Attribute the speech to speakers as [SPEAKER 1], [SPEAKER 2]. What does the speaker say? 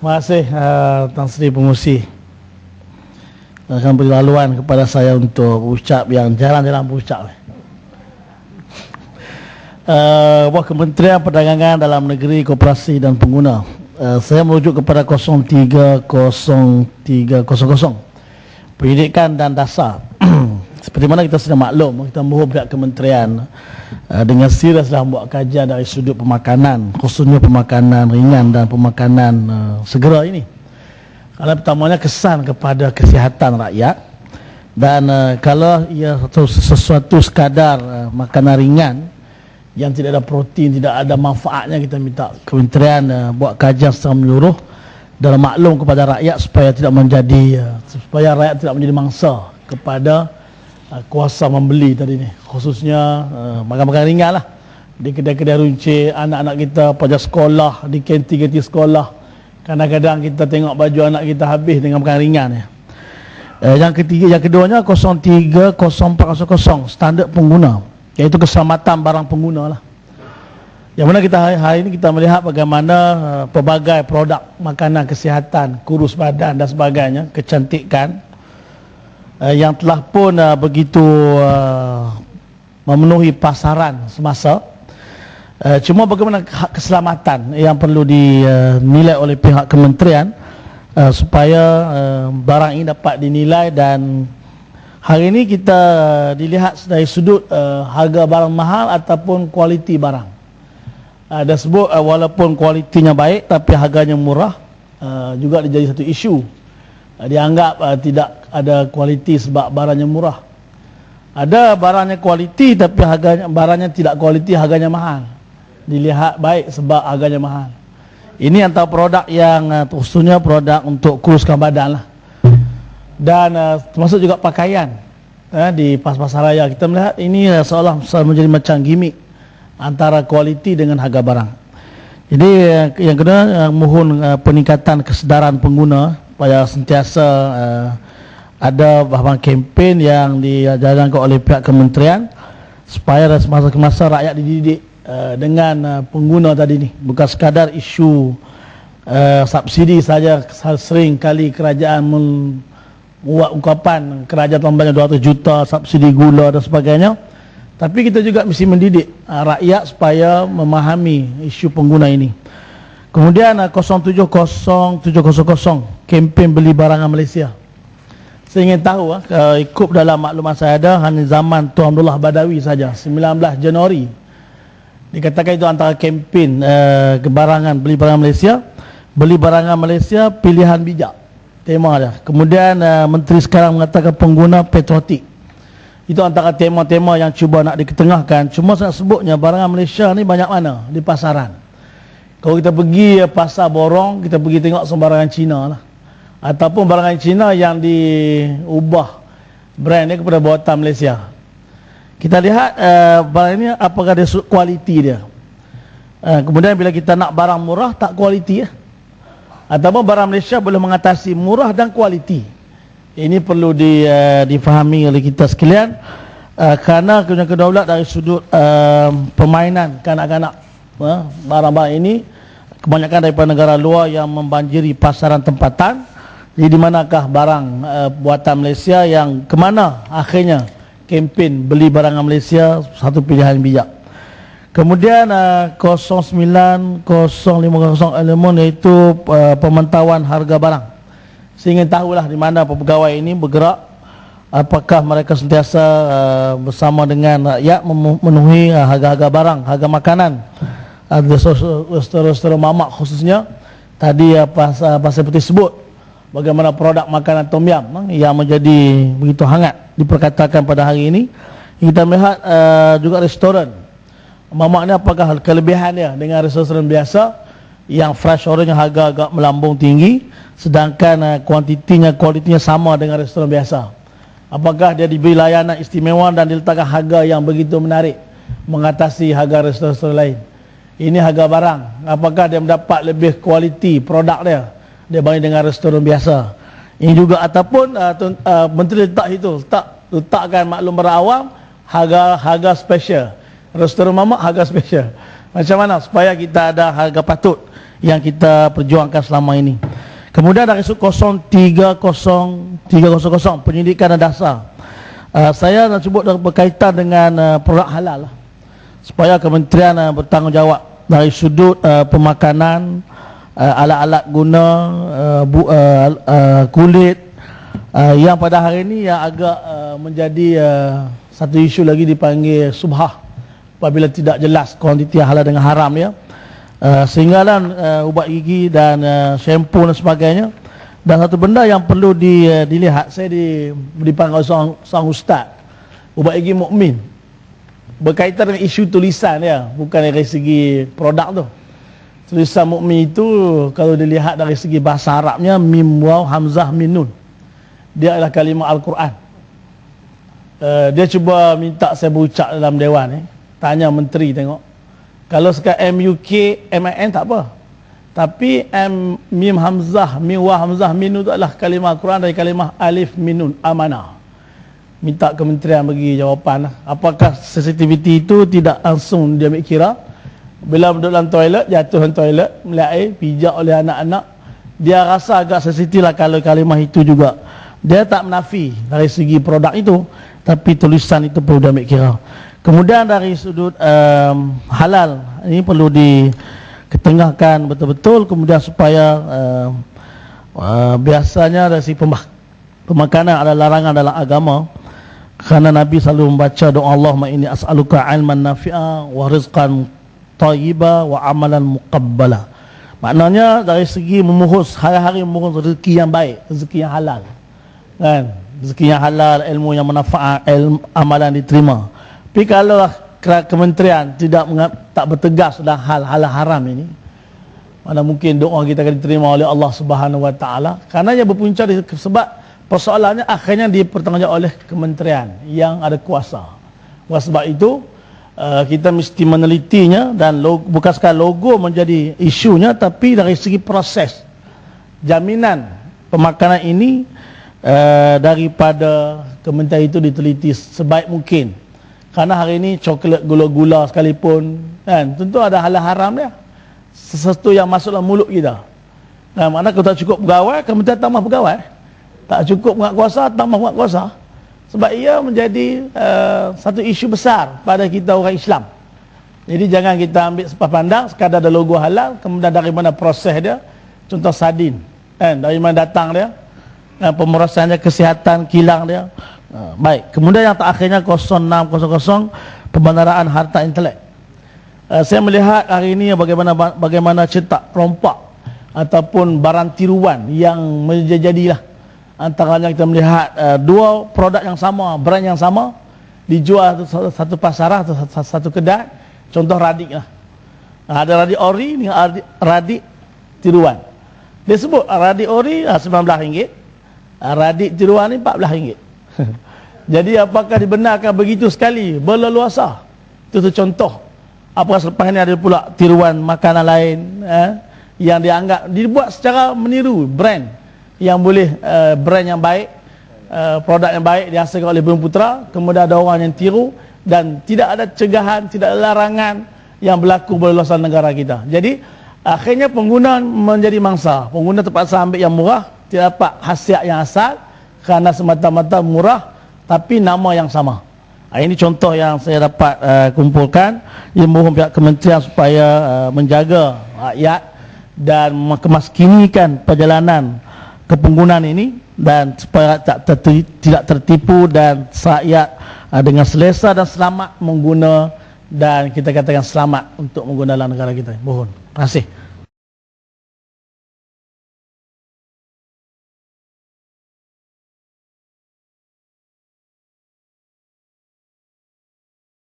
[SPEAKER 1] Terima kasih Tan Sri Pengurusi akan beri laluan kepada saya untuk berucap yang jarang-jarang berucap. Buah Kementerian Perdagangan Dalam Negeri, Koperasi dan Pengguna. Saya merujuk kepada 030300 Pendidikan dan Dasar. Seperti mana kita sudah maklum, kita mohon pihak kementerian dengan seriuslah membuat kajian dari sudut pemakanan, khususnya pemakanan ringan dan pemakanan segera ini. Kalau pertamanya kesan kepada kesihatan rakyat, dan kalau ia sesuatu sekadar makanan ringan yang tidak ada protein, tidak ada manfaatnya, kita minta kementerian buat kajian secara menyeluruh dan maklum kepada rakyat supaya supaya rakyat tidak menjadi mangsa kepada kuasa membeli tadi ni, khususnya makan-makan ringan lah di kedai-kedai runcit anak-anak kita pada sekolah, di kantin-kantin sekolah. Kadang-kadang kita tengok baju anak kita habis dengan makan ringan ya. Yang keduanya 030400 standard pengguna, iaitu keselamatan barang pengguna lah. Yang mana kita hari ini kita melihat bagaimana pelbagai produk makanan kesihatan, kurus badan dan sebagainya, kecantikan yang telah pun begitu memenuhi pasaran semasa. Cuma bagaimana hak keselamatan yang perlu dinilai oleh pihak kementerian supaya barang ini dapat dinilai. Dan hari ini kita dilihat dari sudut harga barang mahal ataupun kualiti barang. Ada sebut walaupun kualitinya baik tapi harganya murah, juga menjadi satu isu. Dianggap tidak ada kualiti sebab barangnya murah. Ada barangnya kualiti tapi barangnya tidak kualiti, harganya mahal. Dilihat baik sebab harganya mahal. Ini antara produk yang khususnya produk untuk kuruskan badan lah. Dan termasuk juga pakaian di pasar raya. Kita melihat ini seolah menjadi macam gimmick antara kualiti dengan harga barang. Jadi yang kedua, mohon peningkatan kesedaran pengguna supaya sentiasa ada bahan kempen yang dijalankan oleh pihak kementerian supaya semasa ke masa rakyat dididik dengan pengguna tadi ni, bukan sekadar isu subsidi saja. Sering kali kerajaan membuat ungkapan kerajaan telah membayar 200 juta subsidi gula dan sebagainya, tapi kita juga mesti mendidik rakyat supaya memahami isu pengguna ini. Kemudian 070700 kempen beli barangan Malaysia. Saya ingin tahu ikut dalam maklumat saya ada hanya zaman Tuan Abdullah Badawi saja 19 Januari dikatakan itu antara kempen beli barangan Malaysia. Beli barangan Malaysia pilihan bijak, tema dia. Kemudian menteri sekarang mengatakan pengguna patriotik. Itu antara tema-tema yang cuba nak diketengahkan. Cuma saya sebutnya barangan Malaysia ni banyak mana di pasaran. Kalau kita pergi pasar borong, kita pergi tengok sembarangan Cina lah. Ataupun barangan Cina yang diubah brand dia kepada buatan Malaysia. Kita lihat barang ini apakah dia kualiti dia. Kemudian bila kita nak barang murah, tak kualiti ya. Ataupun barang Malaysia boleh mengatasi murah dan kualiti. Ini perlu difahami oleh kita sekalian. Kerana kedaulat dari sudut permainan kanak-kanak, barang-barang ini kebanyakan daripada negara luar yang membanjiri pasaran tempatan. Jadi di manakah barang buatan Malaysia yang kemana akhirnya kempen beli barangan Malaysia satu pilihan bijak. Kemudian 090500 elemen iaitu pemantauan harga barang. Saya ingin tahulah di mana pegawai ini bergerak, apakah mereka sentiasa bersama dengan rakyat memenuhi harga-harga barang, harga makanan. Ada restoran mamak khususnya tadi pasal seperti sebut bagaimana produk makanan tom yum yang menjadi begitu hangat diperkatakan pada hari ini. Kita melihat juga restoran mamak ni apakah kelebihan dia dengan restoran biasa yang fresh orange harga agak melambung tinggi, sedangkan kualitinya sama dengan restoran biasa. Apakah dia diberi layanan istimewa dan diletakkan harga yang begitu menarik mengatasi harga restoran lain. Ini harga barang, apakah dia mendapat lebih kualiti produk dia dibanding dengan restoran biasa. Ini juga ataupun menteri letakkan maklum berawam harga special. Restoran mamak harga special. Macam mana supaya kita ada harga patut yang kita perjuangkan selama ini. Kemudian dari sudut 030300 penyidikan dan dasar, saya nak sebut berkaitan dengan produk halal lah, supaya kementerian bertanggungjawab dari sudut pemakanan, alat-alat guna, kulit, yang pada hari ini yang agak menjadi satu isu lagi dipanggil subhah apabila tidak jelas kuantiti halal dengan haram ya. Sehinggalah ubat gigi dan shampoo dan sebagainya. Dan satu benda yang perlu dilihat, saya dipanggil seorang ustaz ubat gigi mukmin berkaitan dengan isu tulisan ya, bukan dari segi produk tu. Tulisan mukmin itu kalau dilihat dari segi bahasa Arabnya mim waw hamzah min nun, dia adalah kalimah Al-Quran. Dia cuba minta saya berucap dalam dewan tanya menteri tengok. Kalau sekarang MUK, MIN tak apa. Tapi mim hamzah, mim wa hamzah min nun itu adalah kalimah Al-Quran dari kalimah alif min nun, amanah. Minta kementerian bagi jawapan. Apakah sensitiviti itu tidak langsung dia ambil kira? Bila duduk dalam toilet, jatuh dalam toilet, melihat air, pijak oleh anak-anak, dia rasa agak sensitif lah kalau kalimah itu juga. Dia tak menafi dari segi produk itu, tapi tulisan itu perlu dia ambil kira. Kemudian dari sudut halal, ini perlu diketengahkan betul-betul, kemudian supaya biasanya dari segi pemakanan ada larangan dalam agama, kerana Nabi selalu membaca doa Allahumma inni as'aluka ilman nafi'a wa rizqan thayyiba wa amalan muqabbala. Maknanya dari segi memohon, hari-hari memohon rezeki yang baik, rezeki yang halal kan, rezeki yang halal, ilmu yang manfaat, amalan diterima. Tapi kalau kementerian tak bertegas dalam hal haram ini, mana mungkin doa kita akan diterima oleh Allah Subhanahu Wa Taala? Karena ia berpunca sebab persoalannya akhirnya dipertanggungjawab oleh kementerian yang ada kuasa. Oleh sebab itu kita mesti menelitinya, dan bukan sekadar logo menjadi isunya, tapi dari segi proses jaminan pemakanan ini daripada kementerian itu diteliti sebaik mungkin. Karena hari ini coklat gula-gula sekalipun kan, tentu ada hal haram dia, sesuatu yang masuk dalam mulut kita. Nah, mana kalau tak cukup pegawai, kementerian tambah pegawai. Tak cukup penguatkuasa, tambah penguatkuasa. Sebab ia menjadi satu isu besar pada kita orang Islam. Jadi jangan kita ambil sepah pandang sekadar ada logo halal, kemudian dari mana proses dia. Contoh sardin kan, dari mana datang dia, pemerasannya, kesihatan kilang dia. Baik, kemudian yang terakhirnya 0600 pembandaraan harta intelek. Saya melihat hari ini bagaimana cetak rompak ataupun barang tiruan yang menjadilah. Antaranya kita melihat dua produk yang sama, brand yang sama dijual satu pasaran atau satu kedai. Contoh radik lah. Ada radik ori dengan radik tiruan. Dia sebut radik ori RM19, radik tiruan ni RM14. Jadi apakah dibenarkan begitu sekali berleluasa? Itu contoh. Apakah selepas ini ada pula tiruan makanan lain yang dianggap dibuat secara meniru brand yang boleh, brand yang baik, produk yang baik dihasilkan oleh Bumi Putra, kemudian ada orang yang tiru dan tidak ada cegahan, tidak ada larangan yang berlaku berleluasa negara kita. Jadi akhirnya pengguna menjadi mangsa. Pengguna terpaksa ambil yang murah, tidak dapat khasiat yang asal kerana semata-mata murah tapi nama yang sama. Ini contoh yang saya dapat kumpulkan. Ia mohon pihak kementerian supaya menjaga rakyat dan mengemaskinikan perjalanan kepenggunaan ini, dan supaya tidak tertipu dan rakyat dengan selesa dan selamat mengguna, dan kita katakan selamat untuk menggunakan negara kita. Mohon. Terima kasih.